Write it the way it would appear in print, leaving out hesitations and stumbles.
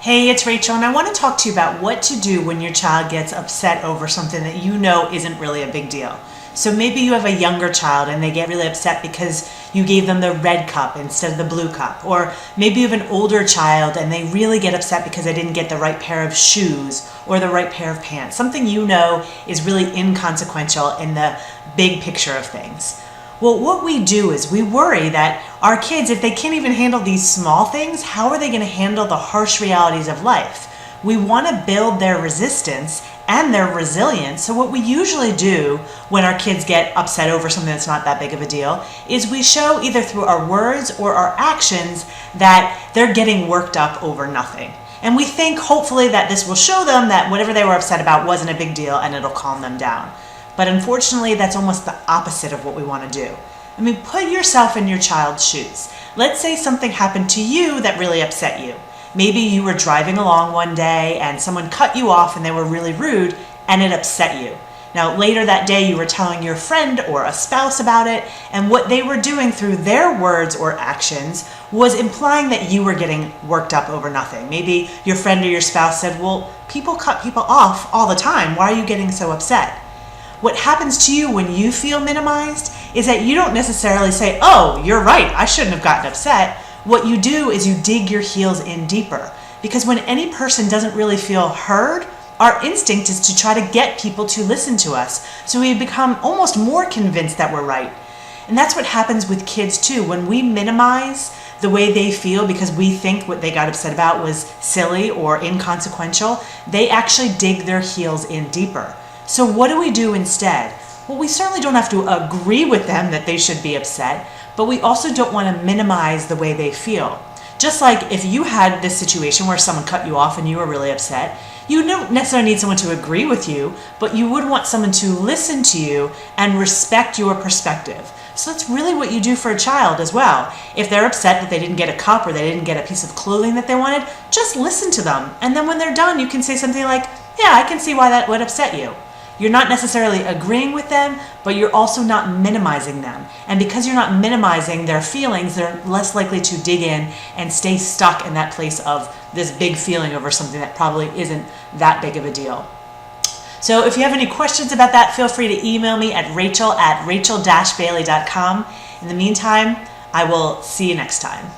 Hey, it's Rachel, and I want to talk to you about what to do when your child gets upset over something that you know isn't really a big deal. So maybe you have a younger child and they get really upset because you gave them the red cup instead of the blue cup. Or maybe you have an older child and they really get upset because they didn't get the right pair of shoes or the right pair of pants. Something you know is really inconsequential in the big picture of things. Well, what we do is we worry that our kids, if they can't even handle these small things, how are they going to handle the harsh realities of life? We want to build their resistance and their resilience. So what we usually do when our kids get upset over something that's not that big of a deal is we show either through our words or our actions that they're getting worked up over nothing. And we think hopefully that this will show them that whatever they were upset about wasn't a big deal and it'll calm them down. But unfortunately, that's almost the opposite of what we want to do. I mean, put yourself in your child's shoes. Let's say something happened to you that really upset you. Maybe you were driving along one day and someone cut you off and they were really rude and it upset you. Now, later that day, you were telling your friend or a spouse about it, and what they were doing through their words or actions was implying that you were getting worked up over nothing. Maybe your friend or your spouse said, well, people cut people off all the time. Why are you getting so upset? What happens to you when you feel minimized is that you don't necessarily say, oh, you're right, I shouldn't have gotten upset. What you do is you dig your heels in deeper. Because when any person doesn't really feel heard, our instinct is to try to get people to listen to us. So we become almost more convinced that we're right. And that's what happens with kids too. When we minimize the way they feel because we think what they got upset about was silly or inconsequential, they actually dig their heels in deeper. So what do we do instead? Well, we certainly don't have to agree with them that they should be upset, but we also don't want to minimize the way they feel. Just like if you had this situation where someone cut you off and you were really upset, you don't necessarily need someone to agree with you, but you would want someone to listen to you and respect your perspective. So that's really what you do for a child as well. If they're upset that they didn't get a cup or they didn't get a piece of clothing that they wanted, just listen to them. And then when they're done, you can say something like, yeah, I can see why that would upset you. You're not necessarily agreeing with them, but you're also not minimizing them. And because you're not minimizing their feelings, they're less likely to dig in and stay stuck in that place of this big feeling over something that probably isn't that big of a deal. So if you have any questions about that, feel free to email me at rachel@rachel-bailey.com. In the meantime, I will see you next time.